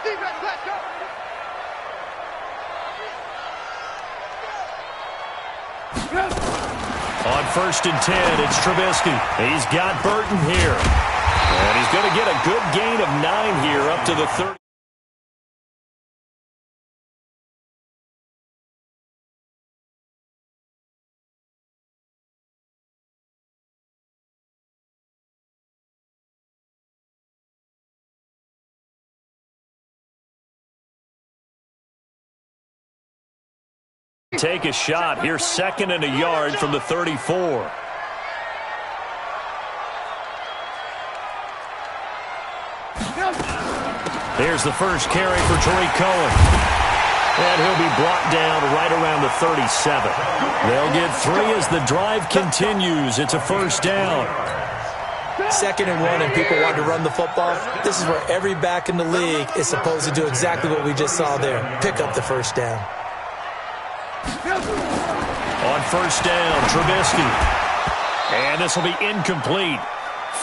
Defense, let's go. On 1st and 10, it's Trubisky. He's got Burton here. And he's going to get a good gain of 9 here up to the 30. Take a shot. Here's 2nd and a yard from the 34. Here's the first carry for Tariq Cohen. And he'll be brought down right around the 37. They'll get 3 as the drive continues. It's a 1st down. 2nd and 1 and people want to run the football. This is where every back in the league is supposed to do exactly what we just saw there. Pick up the 1st down. On 1st down, Trubisky. And this will be incomplete.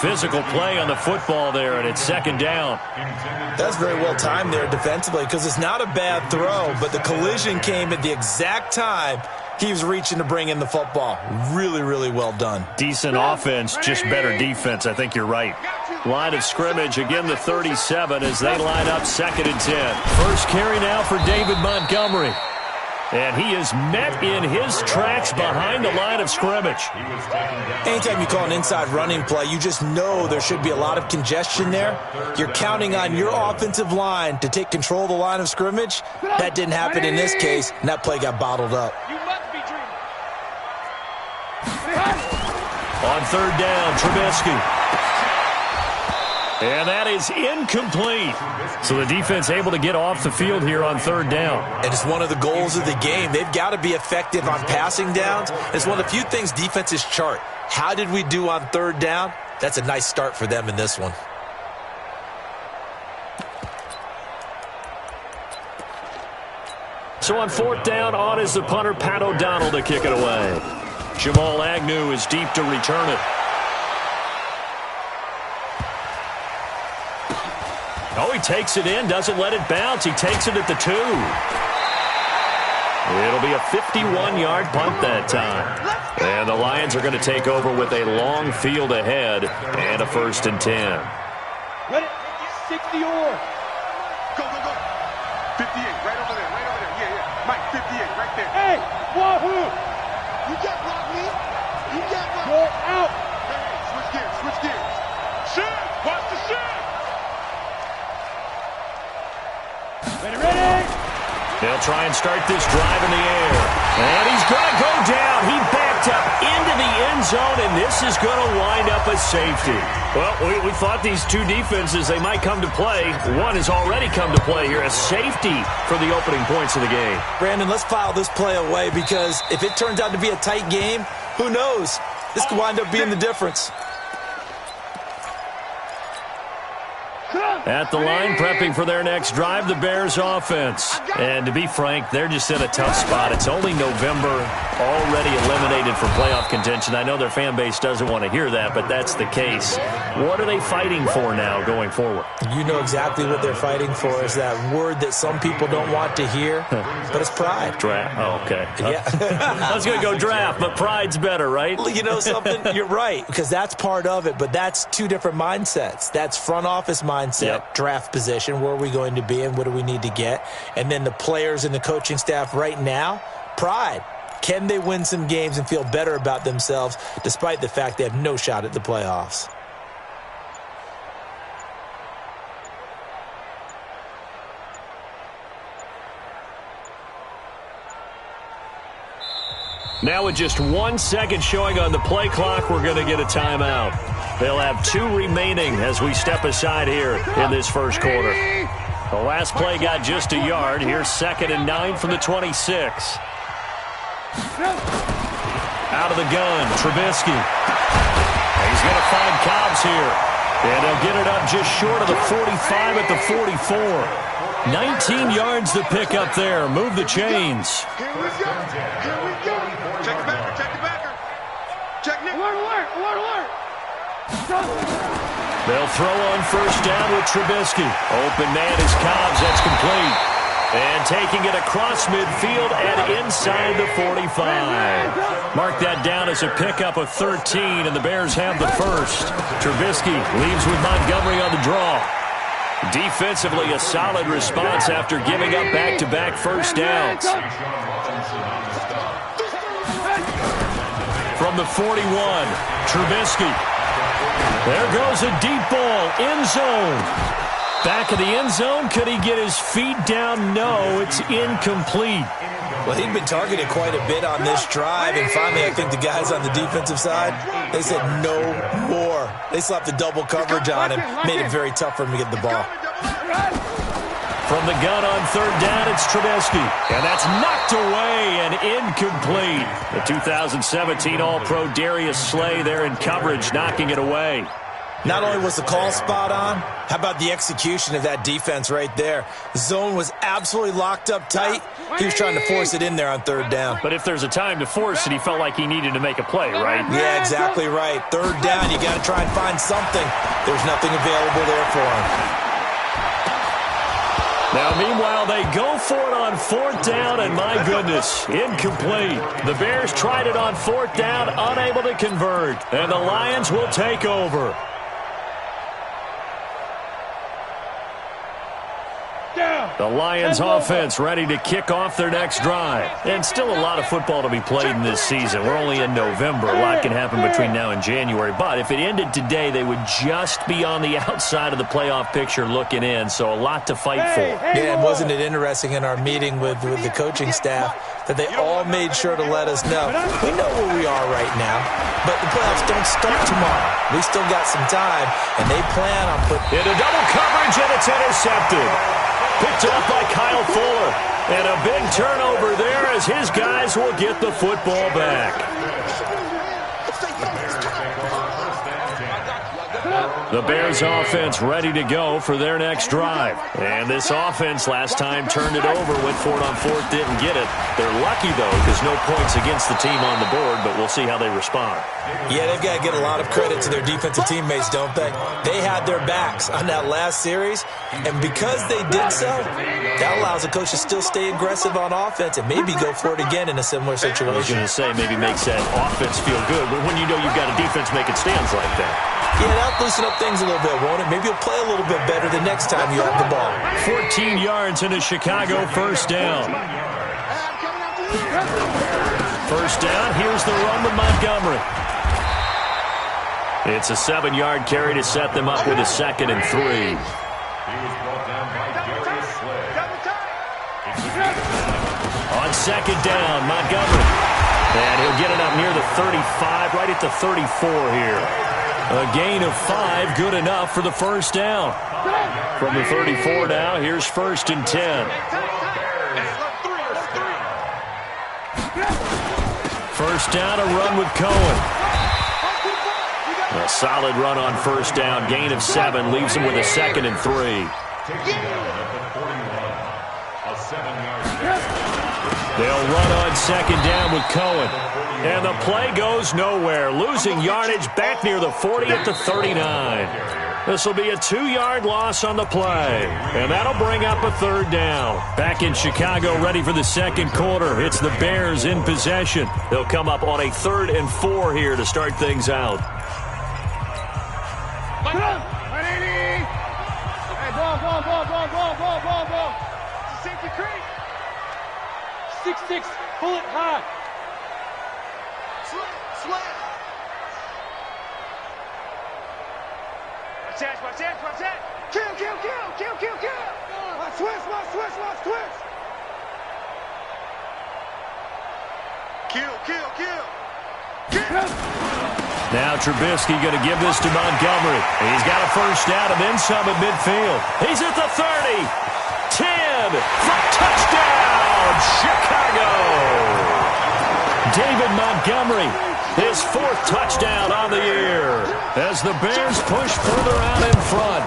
Physical play on the football there, and it's 2nd down. That's very well timed there defensively because it's not a bad throw, but the collision came at the exact time he was reaching to bring in the football. Really, really well done. Decent offense, just better defense. I think you're right. Line of scrimmage, again the 37 as they line up 2nd and 10. First carry now for David Montgomery. And he is met in his tracks behind the line of scrimmage. Anytime you call an inside running play, you just know there should be a lot of congestion there. You're counting on your offensive line to take control of the line of scrimmage. That didn't happen in this case, and that play got bottled up. On 3rd down, Trubisky. And that is incomplete. So the defense able to get off the field here on 3rd down. And it's one of the goals of the game. They've got to be effective on passing downs. It's one of the few things defenses chart. How did we do on 3rd down? That's a nice start for them in this one. So on 4th down, on is the punter, Pat O'Donnell, to kick it away. Jamal Agnew is deep to return it. Oh, he takes it in, doesn't let it bounce. He takes it at the 2. It'll be a 51-yard punt that time. And the Lions are going to take over with a long field ahead and a 1st and 10. Ready? 60 or. Go, go, go. 58, right over there, right over there. Yeah, yeah. Mike, 58, right there. Hey, wahoo! You got block me. You got block me. Go out. Hey, switch gears, switch gears. Shoot! Watch the shoot! Ready, ready! They'll try and start this drive in the air. And he's going to go down. He backed up into the end zone, and this is going to wind up a safety. Well, we thought these two defenses, they might come to play. One has already come to play here, a safety for the opening points of the game. Brandon, let's file this play away because if it turns out to be a tight game, who knows? This could wind up being the difference. At the line, prepping for their next drive, the Bears offense. And to be frank, they're just in a tough spot. It's only November, already eliminated for playoff contention. I know their fan base doesn't want to hear that, but that's the case. What are they fighting for now going forward? You know exactly what they're fighting for is that word that some people don't want to hear, but it's pride. Draft. Oh, okay. Yeah. I was going to go draft, but pride's better, right? You know something? You're right, because that's part of it, but that's two different mindsets. That's front office mindset. Yep. Draft position, where are we going to be and what do we need to get? And then the players and the coaching staff right now, pride. Can they win some games and feel better about themselves despite the fact they have no shot at the playoffs? Now with just 1 second showing on the play clock, we're going to get a timeout. They'll have 2 remaining as we step aside here in this first quarter. The last play got just a yard. Here's 2nd and 9 from the 26. Out of the gun, Trubisky. He's going to find Cobbs here. And he'll get it up just short of the 45 at the 44. 19 yards to pick up there. Move the chains. Here we go. Here we go. Check the backer. Check the backer. Check Nick. Alert, alert, alert, alert. They'll throw on first down with Trubisky. Open man is Cobbs. That's complete. And taking it across midfield and inside the 45. Mark that down as a pickup of 13, and the Bears have the first. Trubisky leaves with Montgomery on the draw. Defensively, a solid response after giving up back-to-back first downs. From the 41, Trubisky. There goes a deep ball, end zone. Back of the end zone, could he get his feet down? No, it's incomplete. Well, he'd been targeted quite a bit on this drive, and finally I think the guys on the defensive side, they said no more. They slapped the double coverage on him, made it very tough for him to get the ball. From the gun on third down, it's Trubisky. And that's knocked away and incomplete. The 2017 All-Pro Darius Slay there in coverage, knocking it away. Not only was the call spot on, how about the execution of that defense right there? The zone was absolutely locked up tight. He was trying to force it in there on third down. But if there's a time to force it, he felt like he needed to make a play, right? Yeah, exactly right. Third down, you got to try and find something. There's nothing available there for him. Now, meanwhile, they go for it on fourth down, and my goodness, incomplete. The Bears tried it on fourth down, unable to convert, and the Lions will take over. The Lions offense ready to kick off their next drive. And still a lot of football to be played in this season. We're only in November. A lot can happen between now and January. But if it ended today, they would just be on the outside of the playoff picture looking in. So a lot to fight for. Yeah, and wasn't it interesting in our meeting with the coaching staff that they all made sure to let us know. We know where we are right now, but the playoffs don't start tomorrow. We still got some time, and they plan on putting into double coverage, and it's intercepted. Picked up by Kyle Fuller. And a big turnover there as his guys will get the football back. The Bears offense ready to go for their next drive. And this offense last time turned it over, went for it on fourth, didn't get it. They're lucky, though, because no points against the team on the board, but we'll see how they respond. Yeah, they've got to get a lot of credit to their defensive teammates, don't they? They had their backs on that last series, and because they did so, that allows the coach to still stay aggressive on offense and maybe go for it again in a similar situation. I was going to say maybe makes that offense feel good, but when you know you've got a defense making stands like that. Yeah, that'll loosen up things a little bit, won't it? Maybe you'll play a little bit better the next time you have the ball. 14 yards into Chicago, first down. First down, here's the run with Montgomery. It's a 7-yard carry to set them up with a 2nd and 3. On second down, Montgomery. And he'll get it up near the 35, right at the 34 here. A gain of 5, good enough for the first down. From the 34 now, here's 1st and 10. First down, a run with Cohen. A solid run on first down, gain of 7, leaves him with a 2nd and 3. They'll run on second down with Cohen. And the play goes nowhere. Losing yardage back near the 40 at the 39. This will be a 2-yard loss on the play. And that'll bring up a 3rd down. Back in Chicago, ready for the second quarter. It's the Bears in possession. They'll come up on a 3rd and 4 here to start things out. Hey, ball. Safety creek. 6-6, pull it high. Slant. Watch that. Kill. Watch twist. Kill. Now Trubisky going to give this to Montgomery. He's got a first down and then some at midfield. He's at the 30. 10 for touchdown, Chicago. David Montgomery, his 4th touchdown on the year as the Bears push further out in front.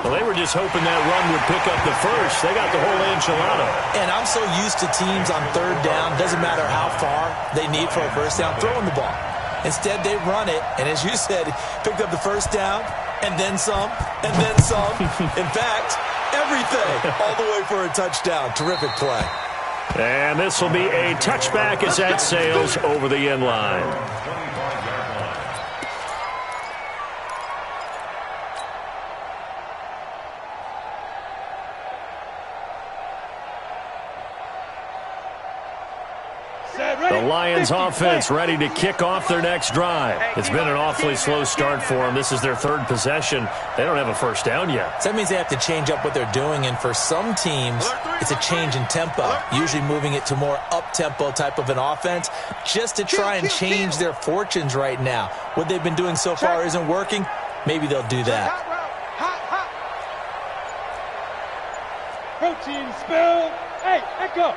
Well, they were just hoping that run would pick up the first. They got the whole enchilada. And I'm so used to teams on 3rd down, doesn't matter how far they need for a first down, throwing the ball. Instead, they run it, and as you said, picked up the first down, and then some, and then some. In fact, everything, all the way for a touchdown. Terrific play. And this will be a touchback as that sails over the end line. The Lions offense ready to kick off their next drive. It's been an awfully slow start for them. This is their third possession. They don't have a first down yet. So that means they have to change up what they're doing, and for some teams, it's a change in tempo, usually moving it to more up-tempo type of an offense just to try and change their fortunes right now. What they've been doing so far isn't working. Maybe they'll do that. Protein spill. Hey, echo.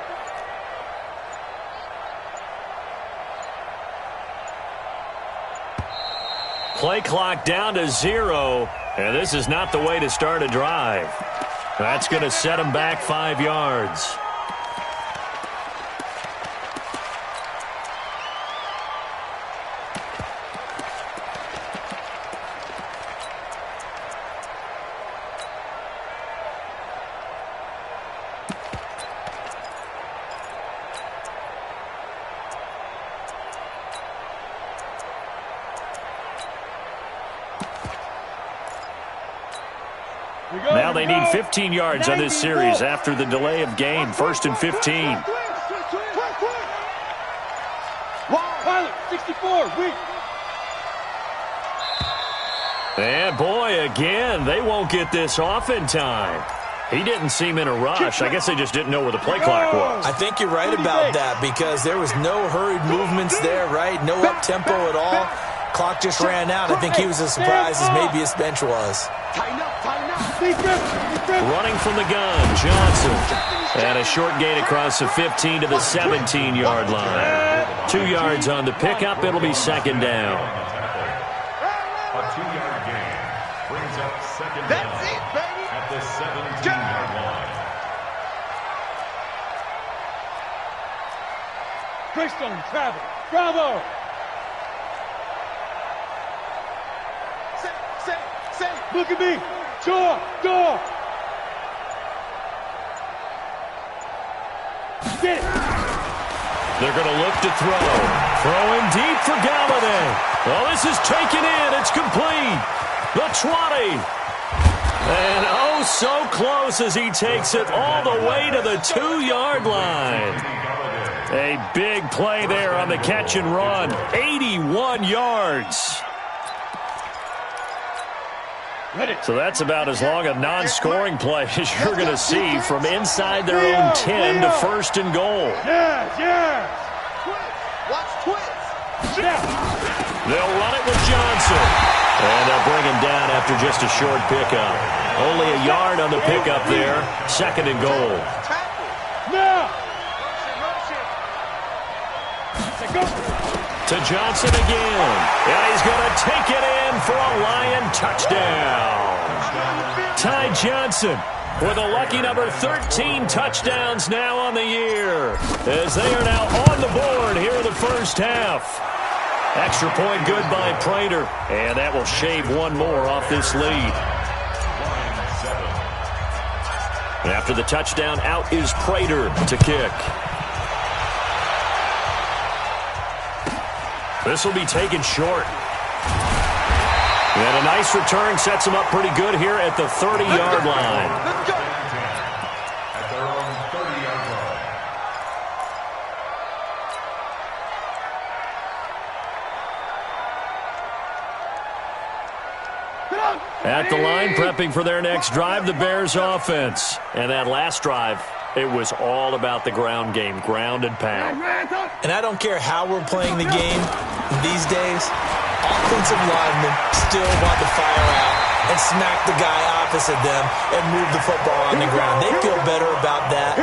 Play clock down to 0, and this is not the way to start a drive. That's going to set them back 5 yards. Now they need 15 yards on this series after the delay of game. 1st and 15. Pilot, 64, weak. And boy, again, they won't get this off in time. He didn't seem in a rush. I guess they just didn't know where the play clock was. I think you're right about that because there was no hurried movements there, right? No up-tempo at all. Clock just ran out. I think he was as surprised as maybe his bench was. Running from the gun, Johnson. And a short gain across the 15 to the 17-yard line. 2 yards on the pickup. It'll be second down. A 2-yard gain brings up second down at the 17-yard line. Greystone, travel. Bravo. Look at me. Door. Get it. They're going to look to throw. Throwing deep for Galladay. Well, this is taken in. It's complete. The 20. And oh, so close as he takes it all the way to the 2-yard line. A big play there on the catch and run. 81 yards. So that's about as long a non-scoring play as you're going to see from inside their own 10 to 1st and goal. Yes. Watch twins. They'll run it with Johnson. And they'll bring him down after just a short pickup. Only a yard on the pickup there. 2nd and goal. Now. To Johnson again. And he's going to take it in for a Lion touchdown. Ty Johnson with a lucky number 13 touchdowns now on the year, as they are now on the board here in the first half. Extra point good by Prater, and that will shave one more off this lead. After the touchdown, out is Prater to kick. This will be taken short. And a nice return sets him up pretty good here at the 30-yard line. Let's go. At their own 30-yard line. At the line, prepping for their next drive, the Bears offense. And that last drive, it was all about the ground game, ground and pound. And I don't care how we're playing the game these days, offensive linemen still want to fire out and smack the guy opposite them and move the football on the ground. They feel better about that.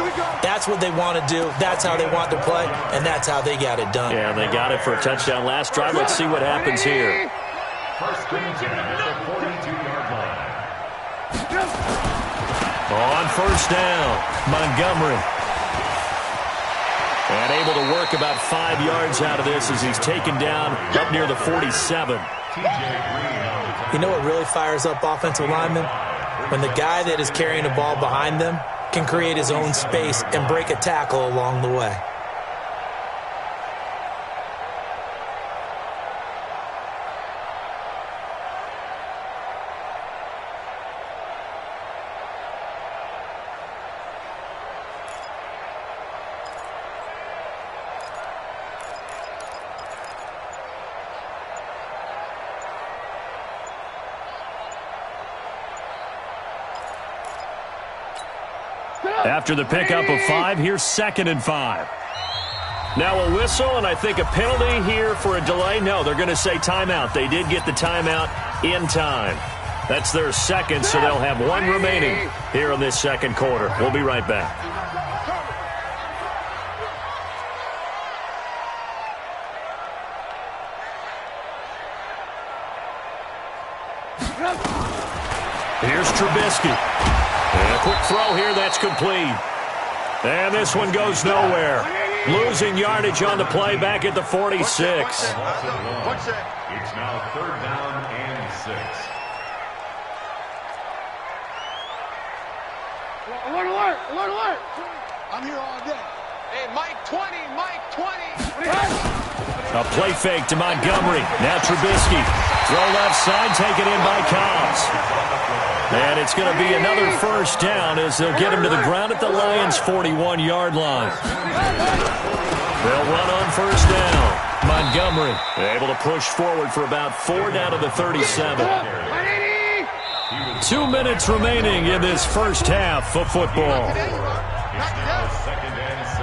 That's what they want to do. That's how they want to play, and that's how they got it done. Yeah, they got it for a touchdown last drive. Let's see what happens here. First and 10 at the 42-yard line. On first down, Montgomery. And able to work about 5 yards out of this as he's taken down up near the 47. TJ Green on the You know what really fires up offensive linemen? When the guy that is carrying the ball behind them can create his own space and break a tackle along the way. After the pickup of 5, here's 2nd and 5. Now a whistle, and I think a penalty here for a delay. No, they're going to say timeout. They did get the timeout in time. That's their second, so they'll have 1 remaining here in this second quarter. We'll be right back. Here's Trubisky. And a quick throw here, that's complete. And this one goes nowhere. Losing yardage on the play back at the 46. It's now 3rd down and 6. Alert, alert, alert, alert. I'm here all day. Hey, Mike 20, Mike 20. A play fake to Montgomery. Now Trubisky. Throw left side, taken in by Cobbs. And it's going to be another first down as they'll get him to the ground at the Lions' 41-yard line. They'll run on first down. Montgomery able to push forward for about 4 down to the 37. 2 minutes remaining in this first half of football. It's now 2nd and 6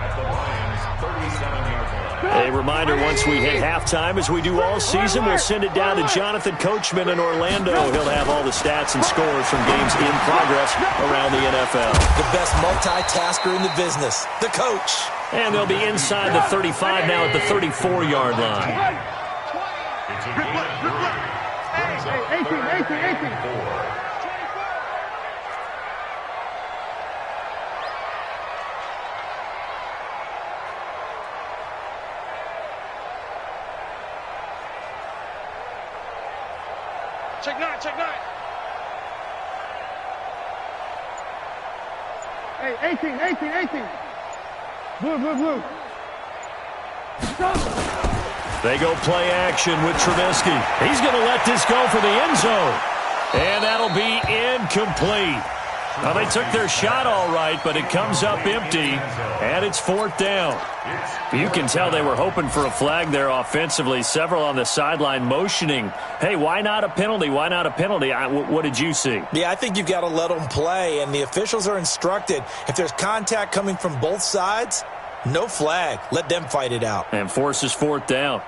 at the Lions' 37-yard line. A reminder, once we hit halftime, as we do all season, we'll send it down to Jonathan Coachman in Orlando. He'll have all the stats and scores from games in progress around the NFL. The best multitasker in the business, the coach. And they'll be inside the 35 now at the 34-yard line. It's a gain of 3. Brings up 3rd and 4. Check 9, check 9. Hey, 18. Blue, blue, blue. Stop. They go play action with Trubisky. He's going to let this go for the end zone. And that'll be incomplete. Now, they took their shot all right, but it comes up empty, and it's 4th down. You can tell they were hoping for a flag there offensively. Several on the sideline motioning, hey, why not a penalty? Why not a penalty? What did you see? Yeah, I think you've got to let them play, and the officials are instructed. If there's contact coming from both sides, no flag. Let them fight it out. And forces 4th down.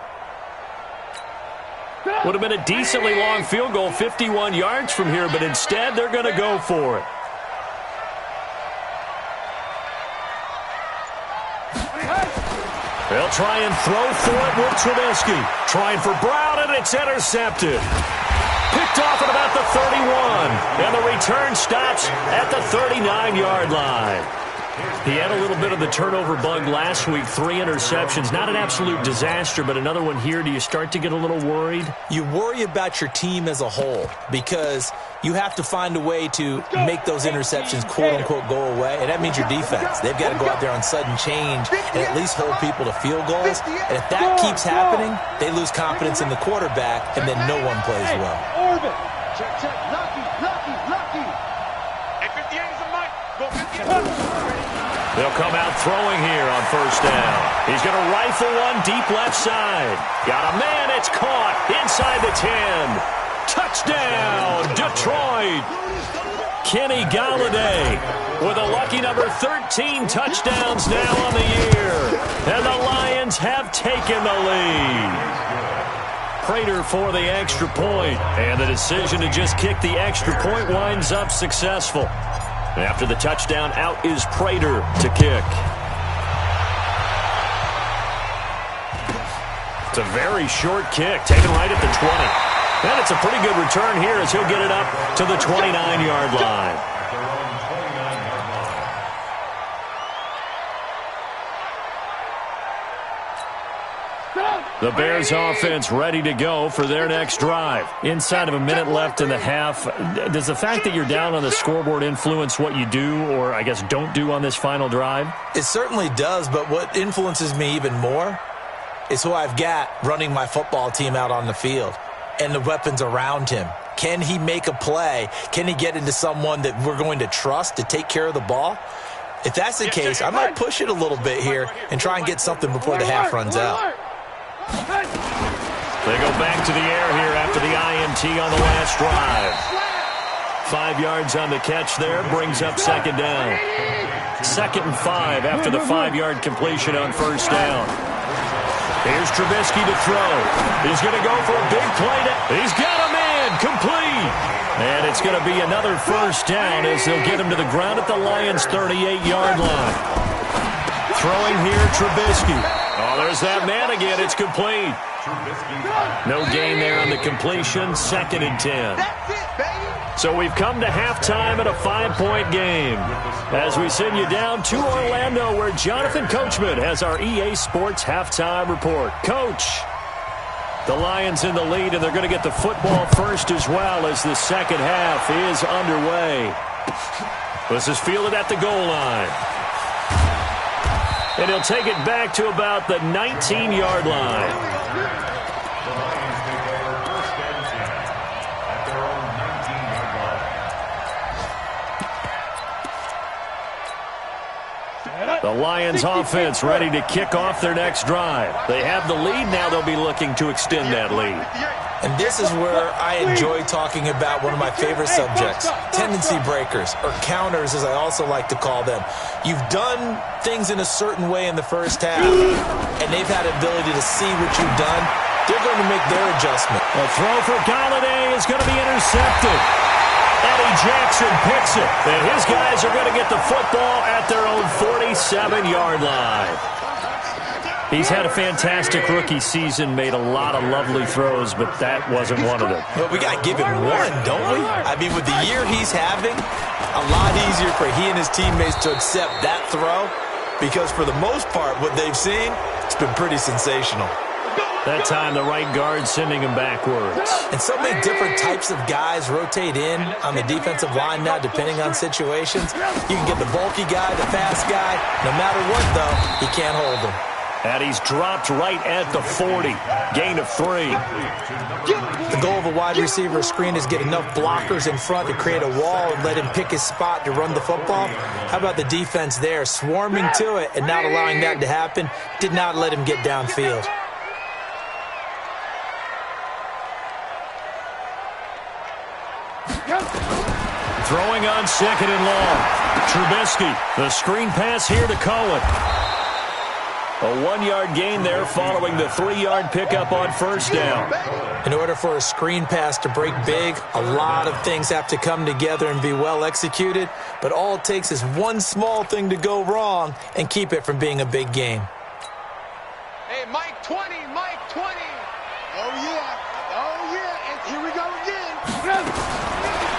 Would have been a decently long field goal, 51 yards from here, but instead they're going to go for it. They'll try and throw for it with Trubisky. Trying for Brown, and it's intercepted. Picked off at about the 31. And the return stops at the 39-yard line. He had a little bit of the turnover bug last week, 3 interceptions. Not an absolute disaster, but another one here. Do you start to get a little worried? You worry about your team as a whole because you have to find a way to make those interceptions, quote-unquote, go away, and that means your defense. They've got to go out there on sudden change and at least hold people to field goals. And if that keeps happening, they lose confidence in the quarterback, and then no one plays well. Orbit. Check, check. Lucky. Hey, 58 is a mic. Go 58. They'll come out throwing here on first down. He's going to rifle one deep left side. Got a man. It's caught inside the 10. Touchdown, Detroit. Kenny Galladay with a lucky number 13 touchdowns now on the year. And the Lions have taken the lead. Prater for the extra point. And the decision to just kick the extra point winds up successful. After the touchdown, out is Prater to kick. It's a very short kick, taken right at the 20. And it's a pretty good return here as he'll get it up to the 29-yard line. The Bears offense ready to go for their next drive. Inside of a minute left in the half, does the fact that you're down on the scoreboard influence what you do or, I guess, don't do on this final drive? It certainly does, but what influences me even more is who I've got running my football team out on the field and the weapons around him. Can he make a play? Can he get into someone that we're going to trust to take care of the ball? If that's the case, I might push it a little bit here and try and get something before the half runs out. They go back to the air here after the INT on the last drive. 5 yards on the catch there, brings up second down. 2nd and 5 after the 5-yard completion on first down. Here's Trubisky to throw. He's going to go for a big play. He's got a man, complete. And it's going to be another first down as they'll get him to the ground at the Lions' 38-yard line. Throwing here, Trubisky. Oh, there's that man again. It's complete. No gain there on the completion. 2nd and 10. So we've come to halftime at a 5-point game. As we send you down to Orlando, where Jonathan Coachman has our EA Sports halftime report. Coach, the Lions in the lead, and they're going to get the football first as well as the second half is underway. This is fielded at the goal line. And he'll take it back to about the 19-yard line. The Lions take over 1st and 10 at their own 19-yard line. The Lions offense ready to kick off their next drive. They have the lead. Now they'll be looking to extend that lead. And this is where I enjoy talking about one of my favorite subjects, tendency breakers, or counters as I also like to call them. You've done things in a certain way in the first half, and they've had the ability to see what you've done. They're going to make their adjustment. A throw for Galladay is going to be intercepted. Eddie Jackson picks it, and his guys are going to get the football at their own 47-yard line. He's had a fantastic rookie season, made a lot of lovely throws, but that wasn't one of them. But we got to give him one, don't we? I mean, with the year he's having, a lot easier for he and his teammates to accept that throw because for the most part, what they've seen, it's been pretty sensational. That time, the right guard sending him backwards. And so many different types of guys rotate in on the defensive line now, depending on situations. You can get the bulky guy, the fast guy. No matter what, though, he can't hold him. And he's dropped right at the 40. Gain of 3. The goal of a wide receiver screen is get enough blockers in front to create a wall and let him pick his spot to run the football. How about the defense there, swarming to it and not allowing that to happen? Did not let him get downfield. Throwing on 2nd and long. Trubisky, the screen pass here to Cohen. A 1-yard gain there following the 3-yard pickup on first down. In order for a screen pass to break big, a lot of things have to come together and be well executed, but all it takes is one small thing to go wrong and keep it from being a big game. Hey, Mike 20, Mike 20. Oh, yeah, and here we go again.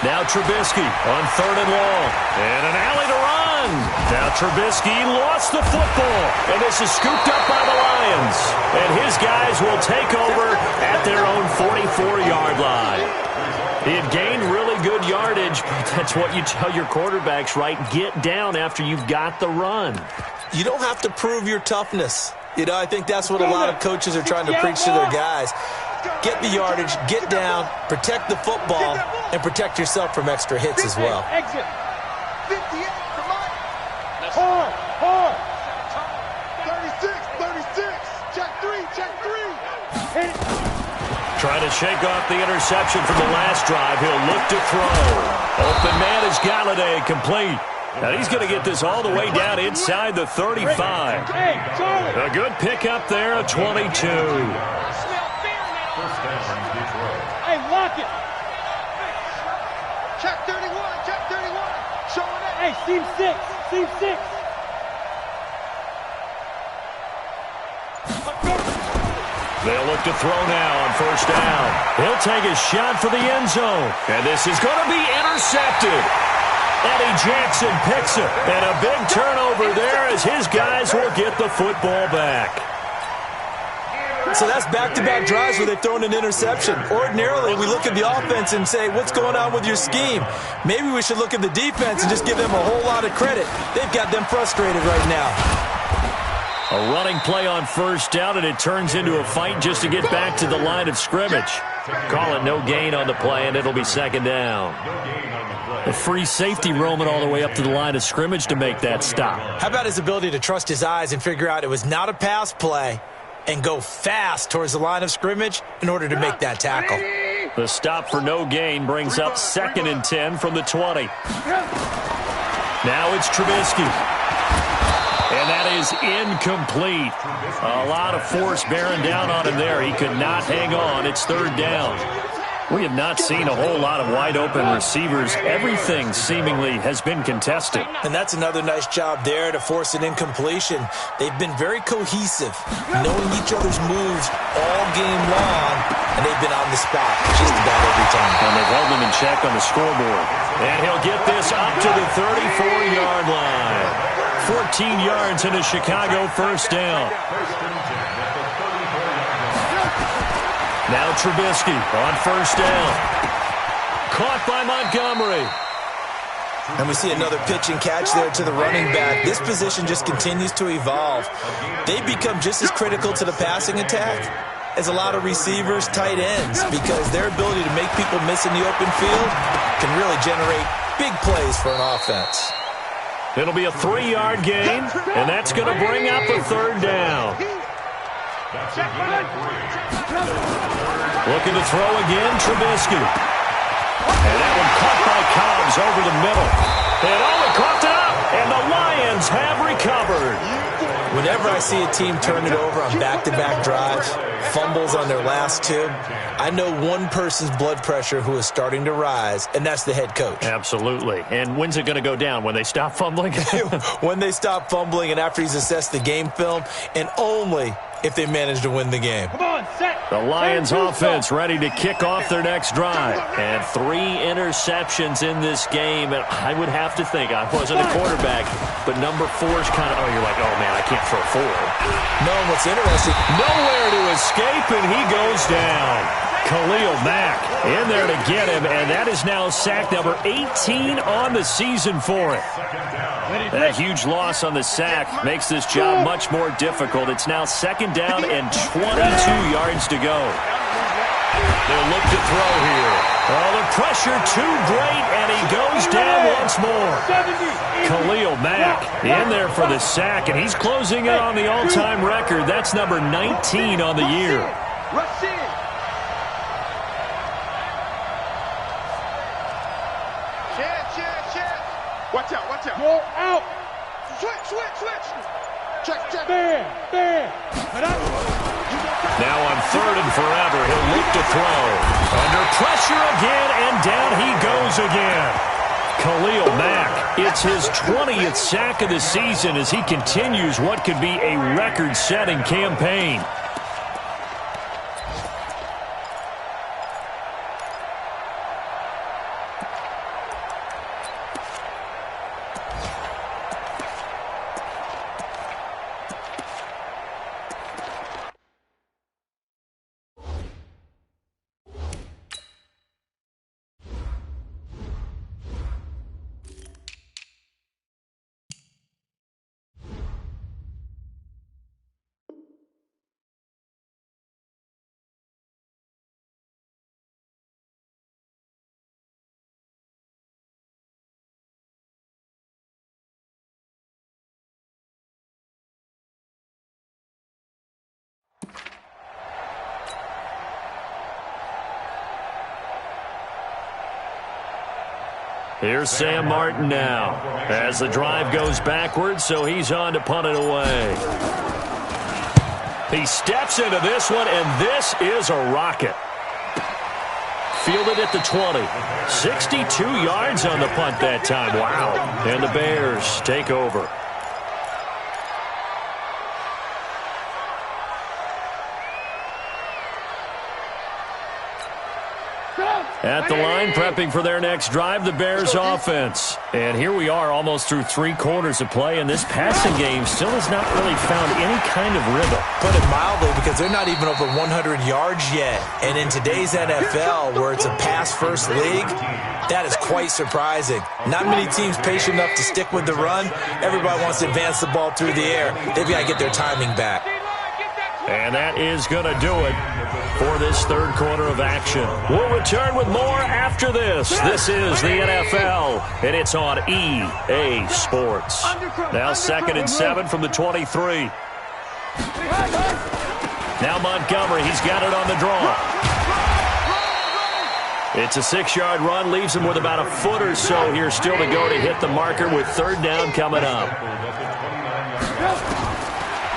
Now Trubisky on 3rd and long. And an alley to run. Now Trubisky lost the football. And this is scooped up by the Lions. And his guys will take over at their own 44-yard line. He had gained really good yardage, but that's what you tell your quarterbacks, right? Get down after you've got the run. You don't have to prove your toughness. You know, I think that's what a lot of coaches are trying to preach to their guys. Get the yardage, get down, protect the football, and protect yourself from extra hits as well. Exit. 58, come on. Hard. 36. Check three. Hit it. Trying to shake off the interception from the last drive. He'll look to throw. Open man is Galladay, complete. Now he's going to get this all the way down inside the 35. A good pickup there, a 22. Hey, lock it. Check 31. Showing it. Hey, seam 6. They'll look to throw now on first down. He'll take a shot for the end zone. And this is going to be intercepted. Eddie Jackson picks it. And a big turnover there as his guys will get the football back. So that's back-to-back drives where they've thrown an interception. Ordinarily, we look at the offense and say, what's going on with your scheme? Maybe we should look at the defense and just give them a whole lot of credit. They've got them frustrated right now. A running play on first down, and it turns into a fight just to get back to the line of scrimmage. Call it no gain on the play, and it'll be second down. A free safety roaming all the way up to the line of scrimmage to make that stop. How about his ability to trust his eyes and figure out it was not a pass play and go fast towards the line of scrimmage in order to make that tackle? The stop for no gain brings up 2nd and 10 from the 20. Now it's Trubisky. And that is incomplete. A lot of force bearing down on him there. He could not hang on. It's 3rd down. We have not seen a whole lot of wide-open receivers. Everything seemingly has been contested. And that's another nice job there to force an incompletion. They've been very cohesive, knowing each other's moves all game long, and they've been on the spot just about every time. And they've held them in check on the scoreboard. And he'll get this up to the 34-yard line. 14 yards in a Chicago first down. Now Trubisky on first down. Caught by Montgomery. And we see another pitch and catch there to the running back. This position just continues to evolve. They become just as critical to the passing attack as a lot of receivers, tight ends, because their ability to make people miss in the open field can really generate big plays for an offense. It'll be a 3-yard gain, and that's going to bring up a 3rd down. Looking to throw again, Trubisky. And that one caught by Cobbs over the middle. And he coughed it up, and the Lions have recovered. Whenever I see a team turn it over on back-to-back drives, fumbles on their last 2, I know one person's blood pressure who is starting to rise, and that's the head coach. Absolutely. And when's it going to go down? When they stop fumbling? When they stop fumbling and after he's assessed the game film, and only if they manage to win the game. Come on, set. The Lions offense ready to kick off their next drive. And 3 interceptions in this game. And I would have to think, I wasn't a quarterback, but number 4 is kind of, you're like, oh, man, I can't throw 4. No, what's interesting, nowhere to escape, and he goes down. Khalil Mack in there to get him, and that is now sack number 18 on the season for him. That huge loss on the sack makes this job much more difficult. It's now 2nd down and 22 yards to go. They'll look to throw here. Oh, the pressure too great, and he goes down once more. Khalil Mack in there for the sack, and he's closing in on the all-time record. That's number 19 on the year. Rush in. Watch out, watch out. Go out. Switch. Check. Bam. Now on 3rd and forever, he'll look to throw. Under pressure again, and down he goes again. Khalil Mack, it's his 20th sack of the season as he continues what could be a record-setting campaign. Here's Sam Martin now as the drive goes backwards, so he's on to punt it away. He steps into this one, and this is a rocket. Fielded at the 20. 62 yards on the punt that time. Wow. And the Bears take over. Go. At the line, prepping for their next drive, the Bears offense. And here we are almost through 3 quarters of play, and this passing game still has not really found any kind of rhythm. Put it mildly, because they're not even over 100 yards yet. And in today's NFL, where it's a pass-first league, that is quite surprising. Not many teams patient enough to stick with the run. Everybody wants to advance the ball through the air. They've got to get their timing back. And that is going to do it for this third quarter of action. We'll return with more after this. This is the NFL, and it's on EA Sports. Now 2nd and 7 from the 23. Now Montgomery, he's got it on the draw. It's a 6-yard run, leaves him with about a foot or so here still to go to hit the marker with 3rd down coming up.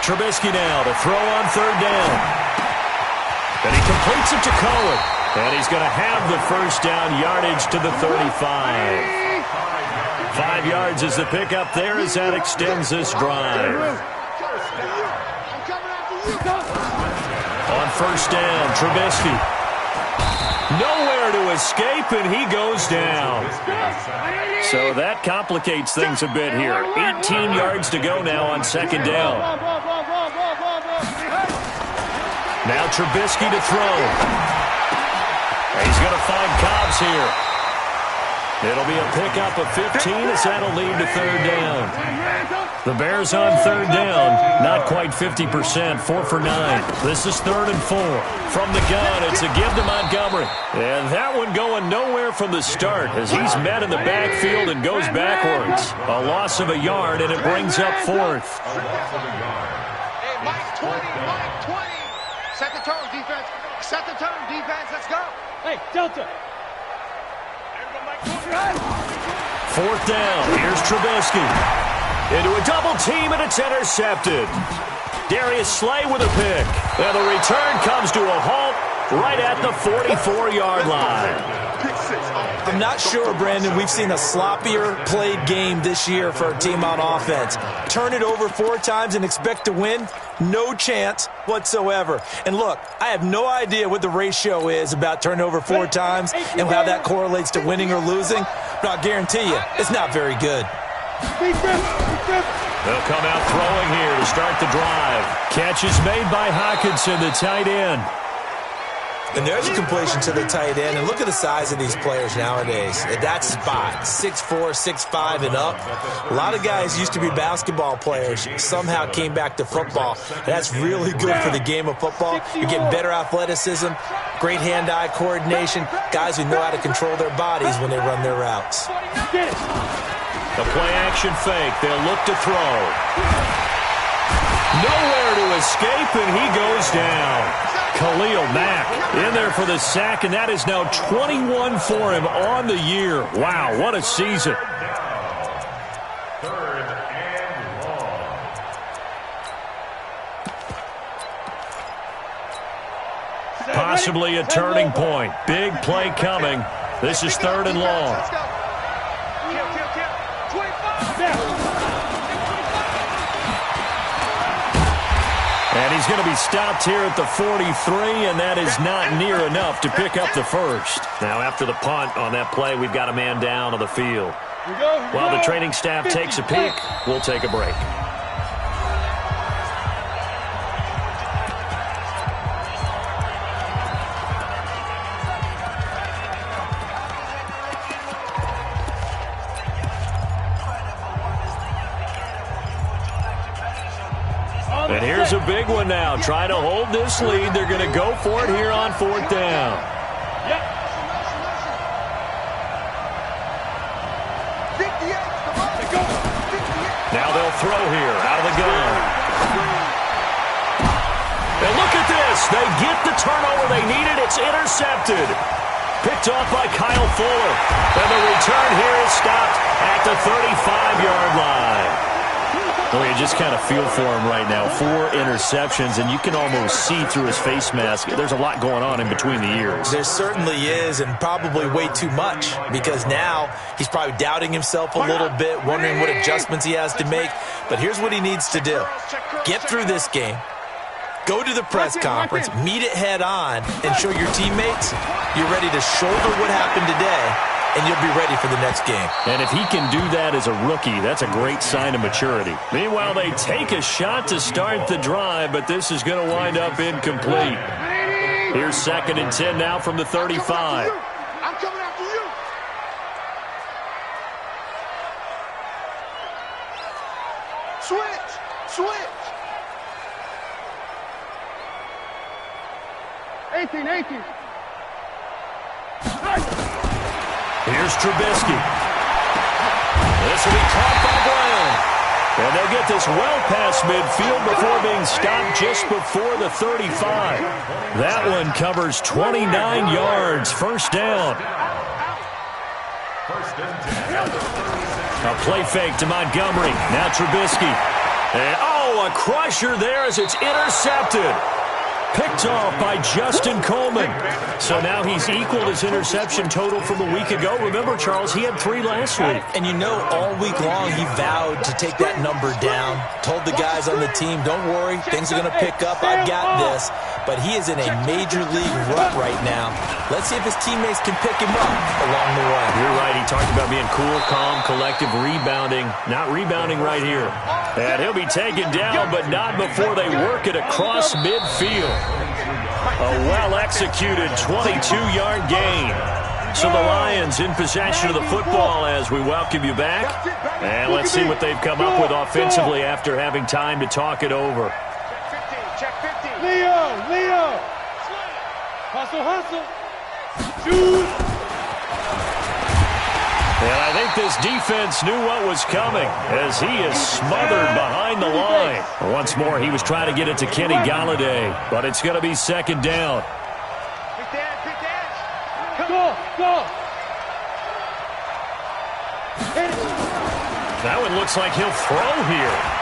Trubisky now to throw on 3rd down. And he completes it to Cohen. And he's going to have the 1st down, yardage to the 35. 5 yards is the pickup there as that extends this drive. On 1st down, Trubisky. Nowhere to escape, and he goes down. So that complicates things a bit here. 18 yards to go now on 2nd down. Now Trubisky to throw. He's going to find Cobbs here. It'll be a pickup of 15 as that'll lead to 3rd down. The Bears on 3rd down, not quite 50%, 4 for 9. This is 3rd and 4. From the gun, it's a give to Montgomery. And that one going nowhere from the start as he's met in the backfield and goes backwards. A loss of a yard, and it brings up 4th. Hey, Mike 20, Mike 20. Set the tone, defense. Set the tone, defense. Let's go. Hey, Delta. 4th down. Here's Trubisky. Into a double team, and it's intercepted. Darius Slay with a pick. And the return comes to a halt right at the 44-yard line. I'm not sure, Brandon, we've seen a sloppier played game this year for our team on offense. Turn it over 4 times and expect to win? No chance whatsoever. And look, I have no idea what the ratio is about turning over 4 times and how that correlates to winning or losing, but I'll guarantee you, it's not very good. They'll come out throwing here to start the drive. Catch is made by Hockenson, the tight end. And there's a completion to the tight end. And look at the size of these players nowadays. At that spot, 6'4", 6'5", and up. A lot of guys used to be basketball players, somehow came back to football. That's really good for the game of football. You're getting better athleticism, great hand-eye coordination, guys who know how to control their bodies when they run their routes. The play-action fake. They'll look to throw. Nowhere to escape, and he goes down. Khalil Mack in there for the sack, and that is now 21 for him on the year. Wow, what a season. 3rd and long. Possibly a turning point. Big play coming. This is 3rd and long. And he's going to be stopped here at the 43, and that is not near enough to pick up the 1st. Now, after the punt on that play, we've got a man down on the field. While the training staff takes a peek, we'll take a break. And here's a big one now. Trying to hold this lead. They're going to go for it here on 4th down. Now they'll throw here out of the gun. And look at this. They get the turnover they needed. It's intercepted. Picked off by Kyle Fuller. And the return here is stopped at the 35-yard line. Well, you just kind of feel for him right now. 4 interceptions, and you can almost see through his face mask. There's a lot going on in between the ears. There certainly is, and probably way too much, because now he's probably doubting himself a little bit, wondering what adjustments he has to make. But here's what he needs to do. Get through this game, Go to the press conference, meet it head on, and show your teammates you're ready to shoulder what happened today, and you'll be ready for the next game. And if he can do that as a rookie, that's a great sign of maturity. Meanwhile, they take a shot to start the drive, but this is going to wind up incomplete. Here's 2nd and 10 now from the 35. I'm coming after you. Switch. 18. Here's Trubisky. This will be caught by Brown. And they'll get this well past midfield before being stopped just before the 35. That one covers 29 yards. First down. A play fake to Montgomery. Now Trubisky. And, a crusher there as it's intercepted. Picked off by Justin Coleman. So now he's equaled his interception total from a week ago. Remember, Charles, he had 3 last week. And you know, all week long he vowed to take that number down. Told the guys on the team, don't worry, things are going to pick up. I've got this. But he is in a major league rut right now. Let's see if his teammates can pick him up along the way. You're right. He talked about being cool, calm, collective, rebounding. Not rebounding right here. And he'll be taken down, but not before they work it across midfield. A well-executed 22-yard gain. So the Lions in possession of the football as we welcome you back. And let's see what they've come up with offensively after having time to talk it over. Check 15. Leo. Hustle. Shoot. And I think this defense knew what was coming as he is smothered behind the line. Once more, he was trying to get it to Kenny Golladay, but it's going to be 2nd down. Big dash. Go. That one looks like he'll throw here.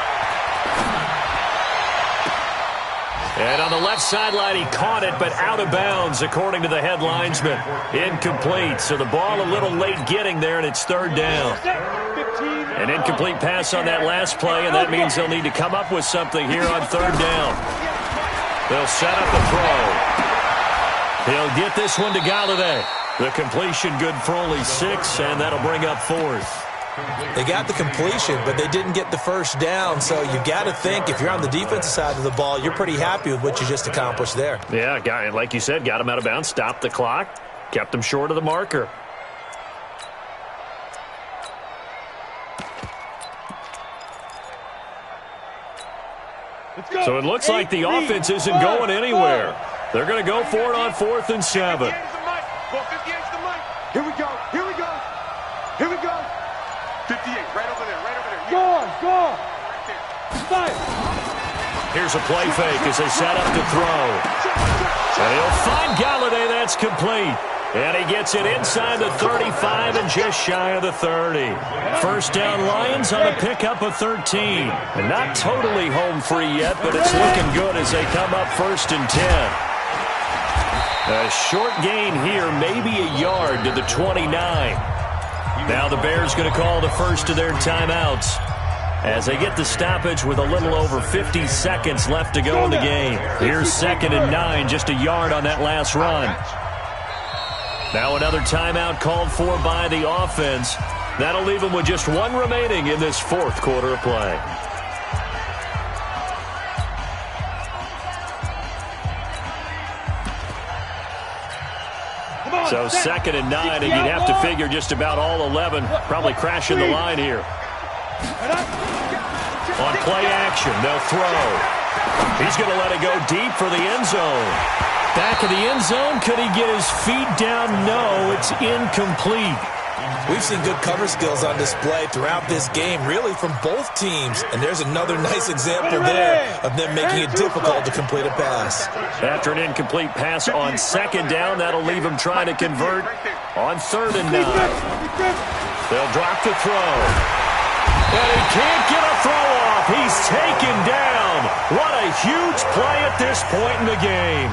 And on the left sideline, he caught it, but out of bounds, according to the head linesman. Incomplete, so the ball a little late getting there, and it's 3rd down. An incomplete pass on that last play, and that means they'll need to come up with something here on 3rd down. They'll set up a throw. He'll get this one to Golladay. The completion good for only 6, and that'll bring up 4th. They got the completion, but they didn't get the first down, so you got to think if you're on the defensive side of the ball, you're pretty happy with what you just accomplished there. Yeah, like you said, got him out of bounds, stopped the clock, kept him short of the marker. So it looks like the offense isn't going anywhere. They're going to go for it on 4th and 7. Here we go. 58, right over there. Go. Here's a play fake as they set up to throw. And he'll find Golladay. That's complete. And he gets it inside the 35 and just shy of the 30. First down Lions on a pickup of 13. And not totally home free yet, but it's looking good as they come up 1st and 10. A short gain here, maybe a yard to the 29. Now the Bears going to call the first of their timeouts as they get the stoppage with a little over 50 seconds left to go in the game. Here's 2nd and 9, just a yard on that last run. Now another timeout called for by the offense. That'll leave them with just 1 remaining in this 4th quarter of play. So 2nd and 9, and you'd have to figure just about all 11 probably crashing the line here. On play action, they'll throw. He's going to let it go deep for the end zone. Back of the end zone, could he get his feet down? No, it's incomplete. We've seen good cover skills on display throughout this game, really from both teams. And there's another nice example there of them making it difficult to complete a pass. After an incomplete pass on 2nd down, that'll leave them trying to convert on 3rd and 9. They'll drop the throw. And he can't get a throw off. He's taken down. What a huge play at this point in the game.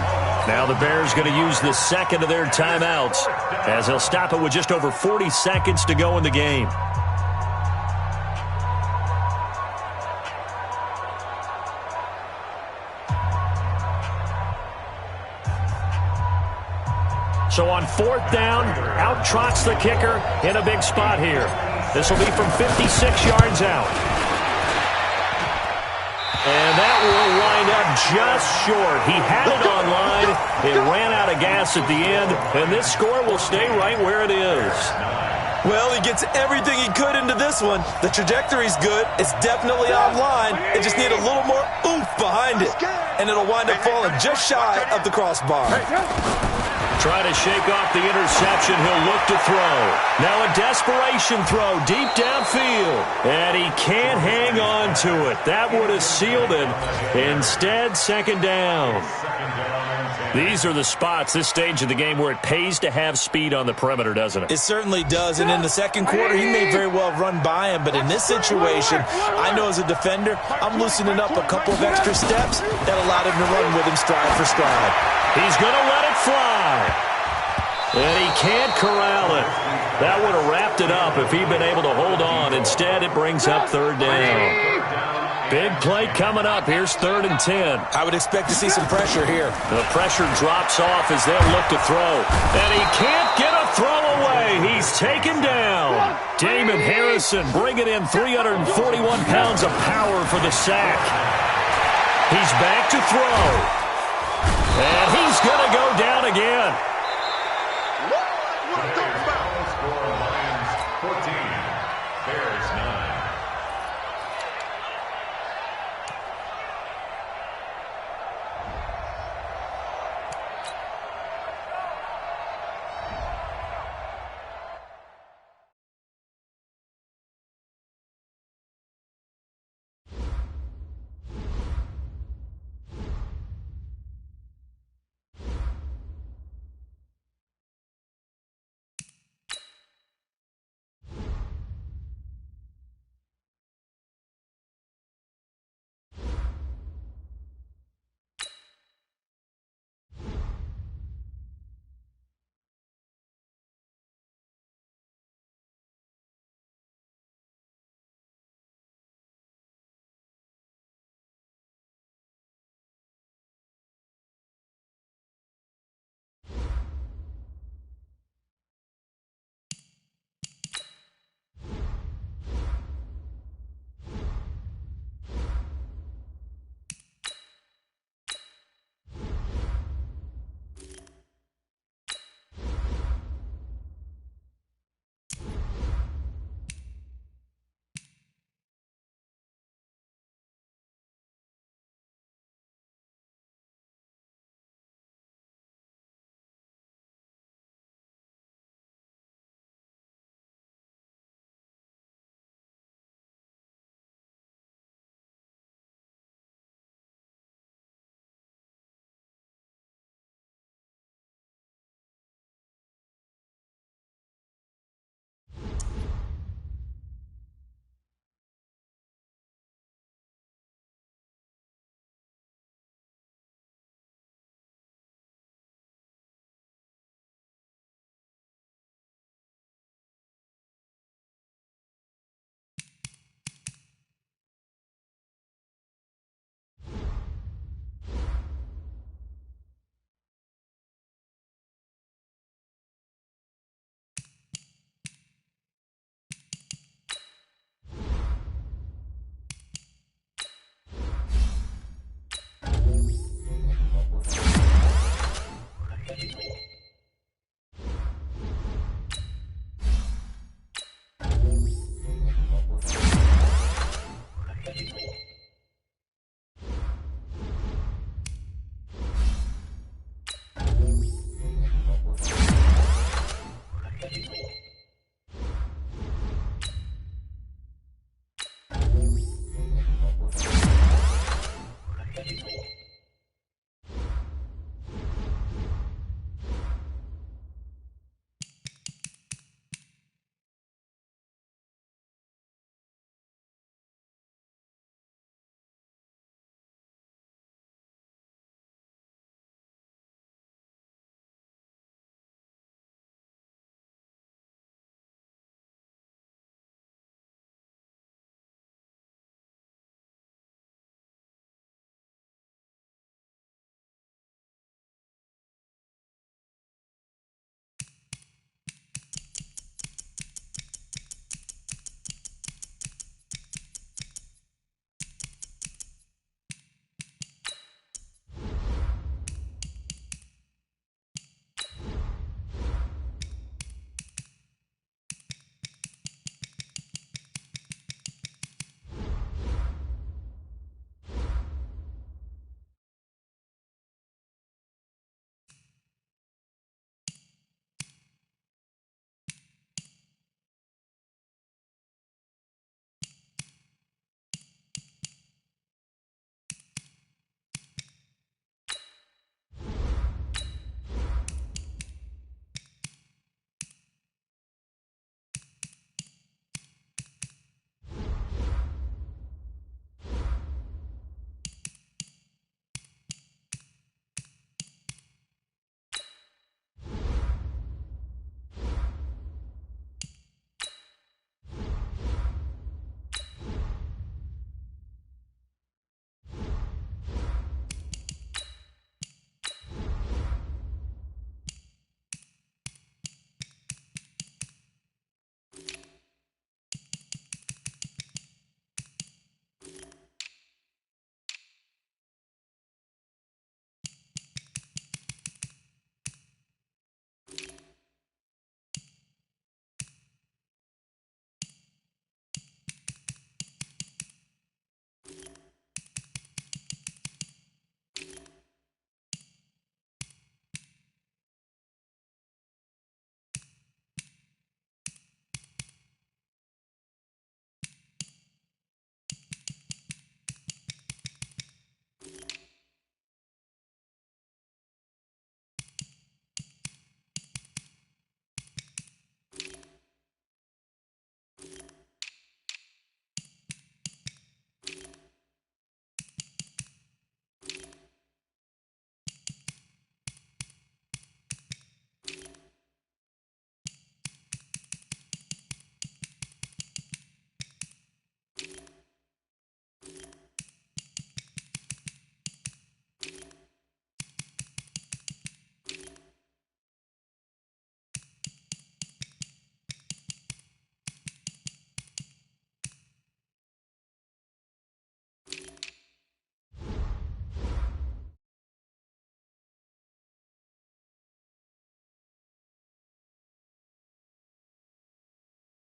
Now the Bears going to use the 2nd of their timeouts as they'll stop it with just over 40 seconds to go in the game. So on 4th down, out trots the kicker in a big spot here. This will be from 56 yards out. And that will wind up just short. He had it on line. It ran out of gas at the end, and this score will stay right where it is. Well, he gets everything he could into this one. The trajectory's good. It's definitely online. It just need a little more oomph behind it. And it'll wind up falling just shy of the crossbar. Try to shake off the interception. He'll look to throw. Now a desperation throw deep downfield. And he can't hang on to it. That would have sealed it. Instead, 2nd down. These are the spots, this stage of the game, where it pays to have speed on the perimeter, doesn't it? It certainly does, and in the second quarter, he may very well run by him, but in this situation, I know as a defender, I'm loosening up a couple of extra steps that allowed him to run with him stride for stride. He's going to let it fly. And he can't corral it. That would have wrapped it up if he'd been able to hold on. Instead, it brings up 3rd down. Big play coming up. Here's 3rd and 10. I would expect to see some pressure here. The pressure drops off as they'll look to throw. And he can't get a throw away. He's taken down. Damon Harrison bringing in 341 pounds of power for the sack. He's back to throw. And he's going to go down again.